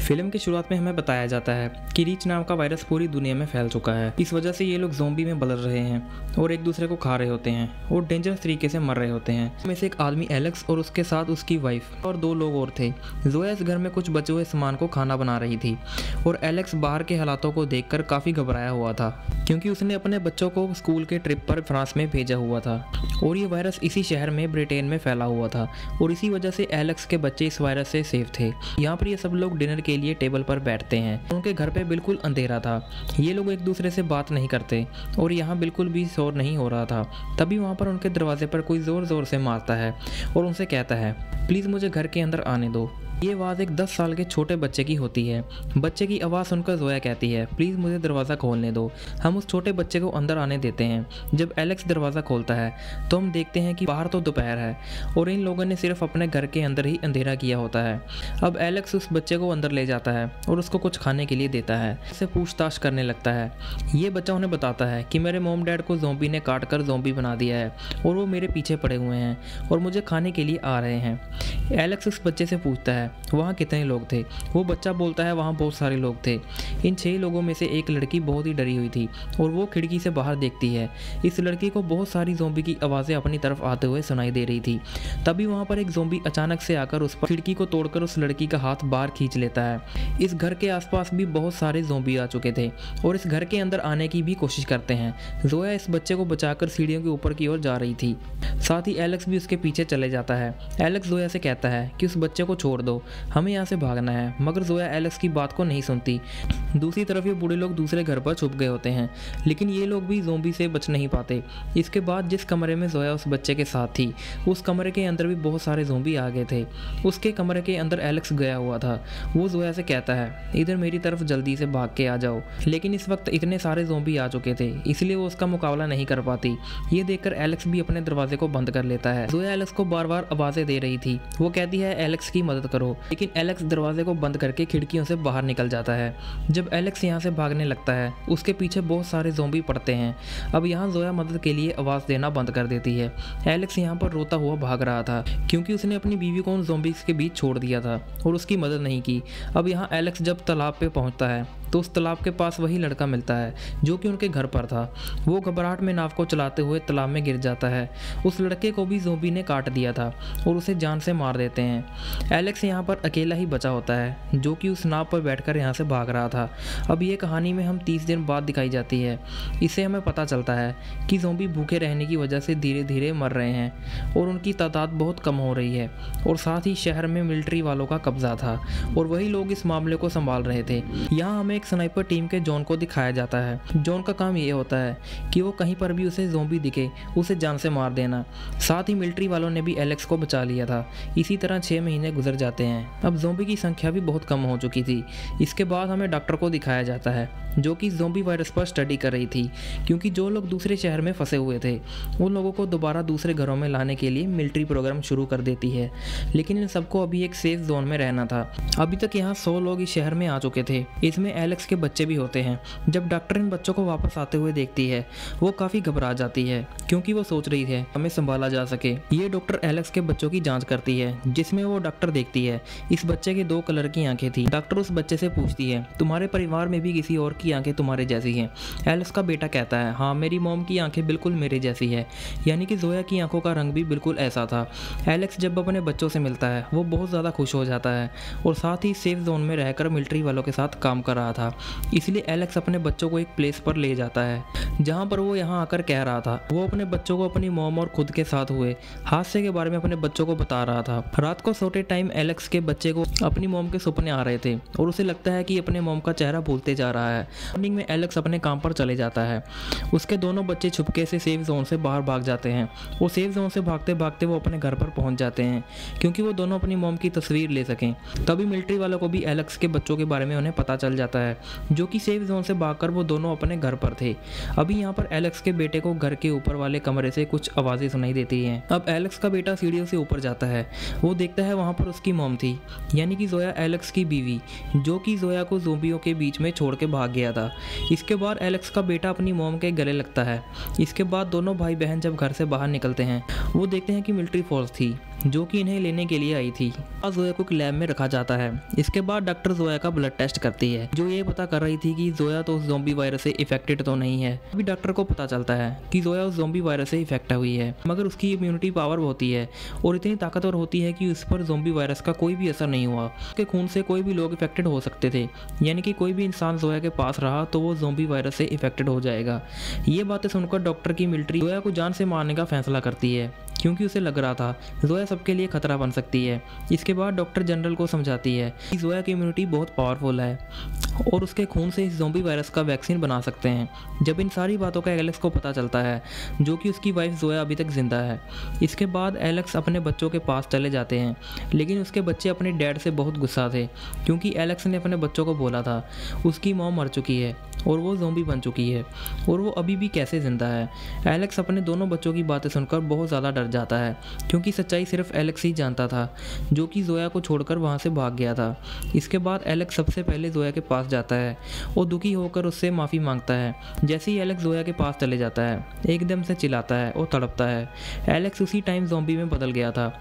Film की शुरुआत में हमें बताया जाता है कि रीच नाम का वायरस पूरी दुनिया में फैल चुका है। इस वजह से ये लोग ज़ोंबी में बदल रहे हैं और एक दूसरे को खा रहे होते हैं और डेंजरस तरीके से मर रहे होते हैं। में से एक आदमी एलेक्स और उसके साथ उसकी वाइफ और 2 लोग और थे। जोया इस घर में कुछ बचे हुए सामान को खाना बना रही थी और एलेक्स बाहर के हालातों को देखकर काफ़ी घबराया हुआ था, क्योंकि उसने अपने बच्चों को स्कूल के ट्रिप पर फ्रांस में भेजा हुआ था और ये वायरस इसी शहर में ब्रिटेन में फैला हुआ था और इसी वजह से एलेक्स के बच्चे इस वायरस से सेफ थे। यहाँ पर ये सब लोग डिनर के लिए टेबल पर बैठते हैं। उनके घर पे बिल्कुल अंधेरा था। ये लोग एक दूसरे से बात नहीं करते और यहाँ बिल्कुल भी शोर नहीं हो रहा था। तभी वहाँ पर उनके दरवाजे पर कोई ज़ोर ज़ोर से मारता है और उनसे कहता है, प्लीज़ मुझे घर के अंदर आने दो। ये आवाज़ एक 10 साल के छोटे बच्चे की होती है। बच्चे की आवाज़ सुनकर जोया कहती है, प्लीज़ मुझे दरवाज़ा खोलने दो। हम उस छोटे बच्चे को अंदर आने देते हैं। जब एलेक्स दरवाज़ा खोलता है तो हम देखते हैं कि बाहर तो दोपहर है और इन लोगों ने सिर्फ अपने घर के अंदर ही अंधेरा किया होता है। अब एलेक्स उस बच्चे को अंदर ले जाता है और उसको कुछ खाने के लिए देता है। उससे पूछताछ करने लगता है। ये बच्चा उन्हें बताता है कि मेरे मॉम डैड को ज़ोंबी ने काट कर ज़ोंबी बना दिया है और वो मेरे पीछे पड़े हुए हैं और मुझे खाने के लिए आ रहे हैं। एलेक्स उस बच्चे से पूछता है, वहाँ कितने लोग थे? वो बच्चा बोलता है, वहाँ बहुत सारे लोग थे। इन 6 लोगों में से एक लड़की बहुत ही डरी हुई थी और वो खिड़की से बाहर देखती है। इस लड़की को बहुत सारी ज़ोंबी की आवाज़ें अपनी तरफ आते हुए सुनाई दे रही थी। तभी वहाँ पर एक ज़ोंबी अचानक से आकर उस पर खिड़की को तोड़कर उस लड़की का हाथ बाहर खींच लेता है। इस घर के आसपास भी बहुत सारे ज़ोंबी आ चुके थे और इस घर के अंदर आने की भी कोशिश करते हैं। जोया इस बच्चे को बचाकर सीढ़ियों के ऊपर की ओर जा रही थी। साथ ही एलेक्स भी उसके पीछे चले जाता है। एलेक्स जोया से कहता है कि उस बच्चे को छोड़ दो, हमें यहाँ से भागना है, मगर जोया एलेक्स की बात को नहीं सुनती। दूसरी तरफ ये बूढ़े लोग दूसरे घर पर छुप गए होते हैं, लेकिन ये लोग भी ज़ोंबी से बच नहीं पाते। इसके बाद जिस कमरे में जोया उस बच्चे के साथ थी, उस कमरे के अंदर भी बहुत सारे ज़ोंबी आ गए थे। उसके कमरे के अंदर एलेक्स गया हुआ था। वो जोया से कहता है, इधर मेरी तरफ जल्दी से भाग के आ जाओ, लेकिन इस वक्त इतने सारे ज़ोंबी आ चुके थे, इसलिए वो उसका मुकाबला नहीं कर पाती। ये देखकर एलेक्स भी अपने दरवाजे को बंद कर लेता है। जोया एलेक्स को बार बार आवाज़ें दे रही थी। वो कहती है, एलेक्स की मदद करो, लेकिन एलेक्स दरवाजे को बंद करके खिड़कियों से बाहर निकल जाता है। जब एलेक्स यहाँ से भागने लगता है, उसके पीछे बहुत सारे ज़ोंबी पड़ते हैं। अब यहाँ जोया मदद के लिए आवाज़ देना बंद कर देती है। एलेक्स यहाँ पर रोता हुआ भाग रहा था, क्योंकि उसने अपनी बीवी को उन ज़ोंबीज़ के बीच छोड़ दिया था और उसकी मदद नहीं की। अब यहाँ एलेक्स जब तालाब पे पहुँचता है तो उस तालाब के पास वही लड़का मिलता है जो कि उनके घर पर था। वो घबराहट में नाव को चलाते हुए तालाब में गिर जाता है। उस लड़के को भी ज़ोंबी ने काट दिया था और उसे जान से मार देते हैं। एलेक्स यहाँ पर अकेला ही बचा होता है, जो कि उस नाव पर बैठकर यहाँ से भाग रहा था। अब ये कहानी में हम 30 दिन बाद दिखाई जाती है। इससे हमें पता चलता है कि ज़ोंबी भूखे रहने की वजह से धीरे धीरे मर रहे हैं और उनकी तादाद बहुत कम हो रही है और साथ ही शहर में मिलिट्री वालों का कब्जा था और वही लोग इस मामले को संभाल रहे थे। यहाँ हमें स्नाइपर टीम के जॉन को दिखाया जाता है। जॉन का काम ये होता है कि वो कहीं पर भी उसे ज़ोंबी दिखे उसे जान से मार देना। साथ ही मिलिट्री वालों ने भी एलेक्स को बचा लिया था। इसी तरह 6 महीने गुजर जाते हैं। अब ज़ोंबी की संख्या भी बहुत कम हो चुकी थी। इसके बाद हमें डॉक्टर को दिखाया जाता है, जो कि ज़ोंबी वायरस पर स्टडी कर रही थी, क्योंकि जो लोग दूसरे शहर में फंसे हुए थे उन लोगों को दोबारा दूसरे घरों में लाने के लिए मिलिट्री प्रोग्राम शुरू कर देती है। लेकिन इन सबको अभी एक सेफ जोन में रहना था। अभी तक यहाँ 100 लोग इस शहर में आ चुके थे। इसमें एलेक्स के बच्चे भी होते हैं। जब डॉक्टर इन बच्चों को वापस आते हुए देखती है, वो काफ़ी घबरा जाती है, क्योंकि वो सोच रही है हमें संभाला जा सके। ये डॉक्टर एलेक्स के बच्चों की जांच करती है, जिसमें वो डॉक्टर देखती है इस बच्चे के 2 कलर की आंखें थी। डॉक्टर उस बच्चे से पूछती है, तुम्हारे परिवार में भी किसी और की आंखें तुम्हारे जैसी हैं? एलेक्स का बेटा कहता है, हाँ, मेरी मॉम की आंखें बिल्कुल मेरे जैसी है, यानी कि जोया की आंखों का रंग भी बिल्कुल ऐसा था। एलेक्स जब अपने बच्चों से मिलता है, वो बहुत ज़्यादा खुश हो जाता है और साथ ही सेफ जोन में रहकर मिलिट्री वालों के साथ काम कर रहा था। इसलिए एलेक्स अपने बच्चों को एक प्लेस पर ले जाता है, जहां पर वो यहाँ आकर कह रहा था वो अपने बच्चों को अपनी मॉम और खुद के साथ हुए हादसे के बारे में अपने बच्चों को बता रहा था। रात को सोते टाइम एलेक्स के बच्चे को अपनी मॉम के सपने आ रहे थे और उसे लगता है कि अपने मॉम का चेहरा भूलते जा रहा है। मॉर्निंग में एलेक्स अपने काम पर चले जाता है। उसके दोनों बच्चे छुपके से सेफ जोन से बाहर भाग जाते हैं। वो सेफ जोन से भागते भागते वो अपने घर पर पहुंच जाते हैं, क्योंकि वो दोनों अपनी मॉम की तस्वीर ले सकें। तभी मिलिट्री वालों को भी एलेक्स के बच्चों के बारे में उन्हें पता चल जाता है, जो कि सेफ जोन से भागकर वो दोनों अपने घर पर थे। अभी यहाँ पर एलेक्स के बेटे को घर के ऊपर वाले कमरे से कुछ आवाज़ें सुनाई देती हैं। अब एलेक्स का बेटा सीढ़ियों से ऊपर जाता है। वो देखता है वहाँ पर उसकी मॉम मॉम थी, यानी कि जोया एलेक्स की बीवी, जो कि जोया को ज़ोंबियों के बीच में छोड़ के भाग गया था। इसके बाद एलेक्स का बेटा अपनी मॉम के गले लगता है। इसके बाद दोनों भाई बहन जब घर से बाहर निकलते हैं, वो देखते हैं कि मिलिट्री फोर्स थी जो कि इन्हें लेने के लिए आई थी। और जोया को एक लैब में रखा जाता है। इसके बाद डॉक्टर जोया का ब्लड टेस्ट करती है, जो ये पता कर रही थी कि जोया तो उस ज़ोंबी वायरस से इफेक्टेड तो नहीं है। अभी डॉक्टर को पता चलता है कि जोया उस ज़ोंबी वायरस से इफेक्ट हुई है, मगर उसकी इम्यूनिटी पावर होती है और इतनी ताकतवर होती है कि उस पर ज़ोंबी वायरस का कोई भी असर नहीं हुआ। उसके खून से कोई भी लोग इफेक्टेड हो सकते थे, यानी कि कोई भी इंसान जोया के पास रहा तो वो ज़ोंबी वायरस से इफेक्टेड हो जाएगा। ये बातें सुनकर डॉक्टर की मिलिट्री जोया को जान से मारने का फैसला करती है, क्योंकि उसे लग रहा था जोया सबके लिए खतरा बन सकती है। इसके बाद डॉक्टर जनरल को समझाती है कि जोया की इम्यूनिटी बहुत पावरफुल है और उसके खून से इस ज़ोंबी वायरस का वैक्सीन बना सकते हैं। जब इन सारी बातों का एलेक्स को पता चलता है, जो कि उसकी वाइफ जोया अभी तक जिंदा है। इसके बाद एलेक्स अपने बच्चों के पास चले जाते हैं, लेकिन उसके बच्चे अपने डैड से बहुत गुस्सा थे, क्योंकि एलेक्स ने अपने बच्चों को बोला था उसकी मॉम मर चुकी है और वो ज़ोंबी बन चुकी है और वो अभी भी कैसे ज़िंदा है। एलेक्स अपने दोनों बच्चों की बातें सुनकर बहुत ज़्यादा डर जाता है, क्योंकि सच्चाई सिर्फ एलेक्स ही जानता था, जो कि जोया को छोड़कर वहाँ से भाग गया था। इसके बाद एलेक्स सबसे पहले जोया के पास जाता है और दुखी होकर उससे माफ़ी मांगता है। जैसे ही एलेक्स जोया के पास चले जाता है, एकदम से चिल्लाता है और तड़पता है। एलेक्स उसी टाइम ज़ोंबी में बदल गया था।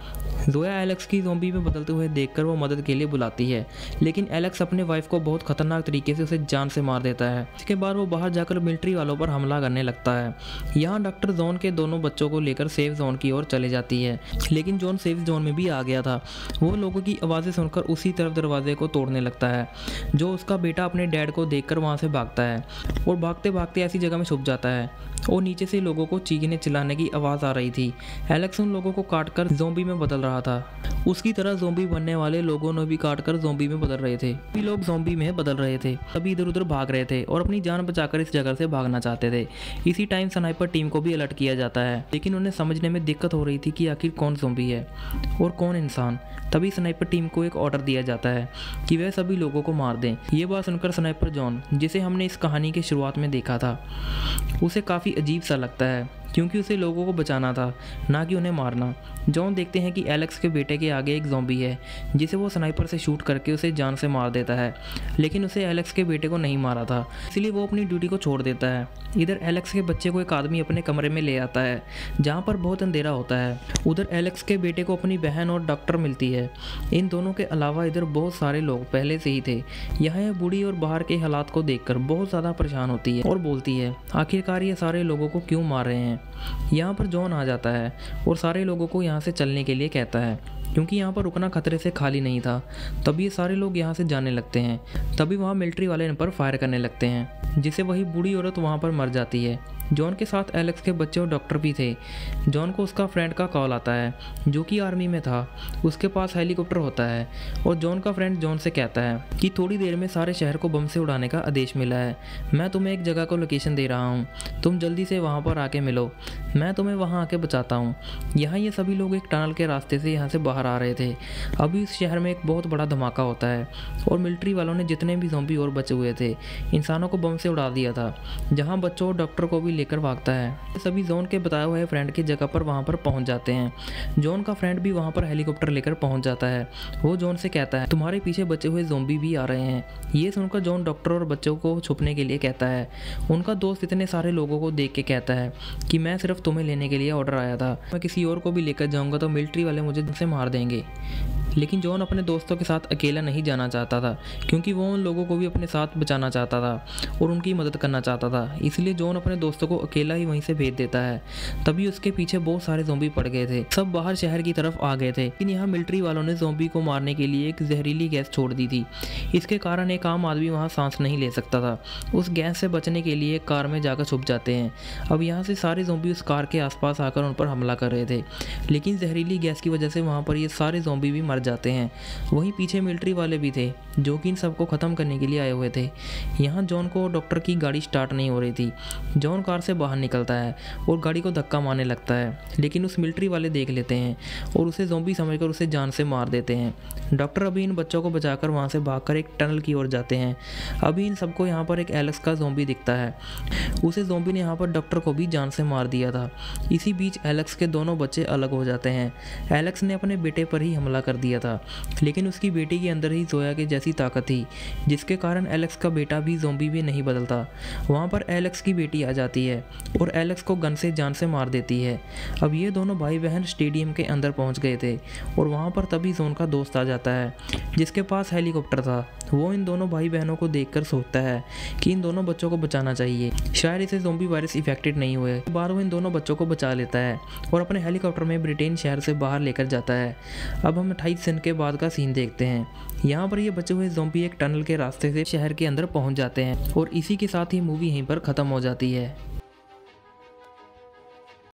जोया एलेक्स की ज़ोंबी में बदलते हुए देखकर वो मदद के लिए बुलाती है, लेकिन एलेक्स अपने वाइफ को बहुत खतरनाक तरीके से उसे जान से मार देता है। इसके बाद वो बाहर जाकर मिलिट्री वालों पर हमला करने लगता है। यहाँ डॉक्टर जॉन के दोनों बच्चों को लेकर सेफ जोन की ओर चले जाती है, लेकिन जॉन सेफ जोन में भी आ गया था। वो लोगों की आवाज़ें सुनकर उसी तरफ दरवाजे को तोड़ने लगता है, जो उसका बेटा अपने डैड को देखकर वहाँ से भागता है और भागते भागते ऐसी जगह में छुप जाता है और नीचे से लोगों को चीखने चिल्लाने की आवाज़ आ रही थी। एलेक्स उन लोगों को काटकर ज़ोंबी में बदल रहा था। उसकी तरह ज़ोंबी बनने वाले लोगों ने भी काटकर ज़ोंबी में बदल रहे थे। सभी लोग ज़ोंबी में बदल रहे थे, सभी इधर उधर भाग रहे थे और अपनी जान बचाकर इस जगह से भागना चाहते थे। इसी टाइम स्नाइपर टीम को भी अलर्ट किया जाता है, लेकिन उन्हें समझने में दिक्कत हो रही थी कि आखिर कौन ज़ोंबी है और कौन इंसान। तभी स्नाइपर टीम को एक ऑर्डर दिया जाता है कि वह सभी लोगों को मार दें। ये बात सुनकर स्नाइपर जॉन, जिसे हमने इस कहानी के शुरुआत में देखा था, उसे काफ़ी अजीब सा लगता है, क्योंकि उसे लोगों को बचाना था, ना कि उन्हें मारना। जॉन देखते हैं कि एलेक्स के बेटे के आगे एक ज़ोंबी है, जिसे वो स्नाइपर से शूट करके उसे जान से मार देता है, लेकिन उसे एलेक्स के बेटे को नहीं मारा था, इसलिए वो अपनी ड्यूटी को छोड़ देता है। इधर एलेक्स के बच्चे को एक आदमी अपने कमरे में ले आता है, जहाँ पर बहुत अंधेरा होता है। उधर एलेक्स के बेटे को अपनी बहन और डॉक्टर मिलती है। इन दोनों के अलावा इधर बहुत सारे लोग पहले से ही थे। यहाँ यह बूढ़ी और बाहर के हालात को देखकर बहुत ज़्यादा परेशान होती है और बोलती है आखिरकार ये सारे लोगों को क्यों मार रहे हैं। यहाँ पर जॉन आ जाता है और सारे लोगों को यहाँ से चलने के लिए कहता है, क्योंकि यहाँ पर रुकना खतरे से खाली नहीं था। तभी ये सारे लोग यहाँ से जाने लगते हैं। तभी वहाँ मिलिट्री वाले इन पर फायर करने लगते हैं, जिससे वही बूढ़ी औरत वहाँ पर मर जाती है। जॉन के साथ एलेक्स के बच्चे और डॉक्टर भी थे। जॉन को उसका फ्रेंड का कॉल आता है, जो कि आर्मी में था। उसके पास हेलीकॉप्टर होता है और जॉन का फ्रेंड जॉन से कहता है कि थोड़ी देर में सारे शहर को बम से उड़ाने का आदेश मिला है। मैं तुम्हें एक जगह को लोकेशन दे रहा हूँ, तुम जल्दी से वहाँ पर आके मिलो, मैं तुम्हें वहाँ आके बचाता हूँ। यहाँ ये सभी लोग एक टनल के रास्ते से यहाँ से बाहर आ रहे थे। अभी इस शहर में एक बहुत बड़ा धमाका होता है और मिलिट्री वालों ने जितने भी ज़ॉम्बी और बचे हुए थे, इंसानों को बम से उड़ा दिया था, जहाँ बच्चों और डॉक्टर को भी लेकर भागता है। सभी जॉन के बताए हुए फ्रेंड की जगह पर वहाँ पर पहुँच जाते हैं। जॉन का फ्रेंड भी वहाँ पर हेलीकॉप्टर लेकर पहुँच जाता है। वो जॉन से कहता है तुम्हारे पीछे बचे हुए ज़ॉम्बी भी आ रहे हैं। ये सुनकर जॉन डॉक्टर और बच्चों को छुपने के लिए कहता है। उनका दोस्त इतने सारे लोगों को देख के कहता है कि मैं सिर्फ तुम्हें लेने के लिए ऑर्डर आया था, मैं किसी और को भी लेकर जाऊँगा तो मिलिट्री वाले मुझे से मार देंगे। लेकिन जॉन अपने दोस्तों के साथ अकेला नहीं जाना चाहता था, क्योंकि वो उन लोगों को भी अपने साथ बचाना चाहता था और उनकी मदद करना चाहता था। इसलिए जॉन अपने दोस्तों को अकेला ही वहीं से भेज देता है। तभी उसके पीछे बहुत सारे ज़ॉम्बी पड़ गए थे, सब बाहर शहर की तरफ आ गए थे। लेकिन यहाँ मिलिट्री वालों ने ज़ॉम्बी को मारने के लिए एक जहरीली गैस छोड़ दी थी। इसके कारण एक आम आदमी वहाँ सांस नहीं ले सकता था। उस गैस से बचने के लिए एक कार में जाकर छुप जाते हैं। अब यहाँ से सारे ज़ॉम्बी उस कार के आसपास आकर उन पर हमला कर रहे थे, लेकिन जहरीली गैस की वजह से वहाँ पर ये सारे ज़ॉम्बी भी मर जाते हैं। वहीं पीछे मिलिट्री वाले भी थे, जो कि इन सबको ख़त्म करने के लिए आए हुए थे। यहाँ जॉन को डॉक्टर की गाड़ी स्टार्ट नहीं हो रही थी। जॉन कार से बाहर निकलता है और गाड़ी को धक्का मारने लगता है, लेकिन उस मिलिट्री वाले देख लेते हैं और उसे ज़ॉम्बी समझकर उसे जान से मार देते हैं। डॉक्टर अभी इन बच्चों को बचाकर वहाँ से भागकर एक टनल की ओर जाते हैं। अभी इन सबको यहाँ पर एक एलेक्स का ज़ॉम्बी दिखता है। उसे ज़ॉम्बी ने यहाँ पर डॉक्टर को भी जान से मार दिया था। इसी बीच एलेक्स के दोनों बच्चे अलग हो जाते हैं। एलेक्स ने अपने बेटे पर ही हमला कर दिया दिया था, लेकिन उसकी बेटी के अंदर ही जोया के जैसी ताकत थी, जिसके कारण एलेक्स का बेटा भी ज़ॉम्बी भी नहीं बदलता। वहाँ पर एलेक्स की बेटी आ जाती है और एलेक्स को गन से जान से मार देती है। अब ये दोनों भाई बहन स्टेडियम के अंदर पहुँच गए थे और वहाँ पर तभी जोन का दोस्त आ जाता है, जिसके पास हेलीकॉप्टर था। वो इन दोनों भाई बहनों को देखकर सोचता है कि इन दोनों बच्चों को बचाना चाहिए, शायद इसे ज़ॉम्बी वायरस इफेक्टेड नहीं हुए। बार वो इन दोनों बच्चों को बचा लेता है और अपने हेलीकॉप्टर में ब्रिटेन शहर से बाहर लेकर जाता है। अब हम 28 दिन के बाद का सीन देखते हैं। यहाँ पर ये बचे हुए ज़ॉम्बी एक टनल के रास्ते से शहर के अंदर पहुँच जाते हैं और इसी के साथ ही मूवी यहीं पर ख़त्म हो जाती है।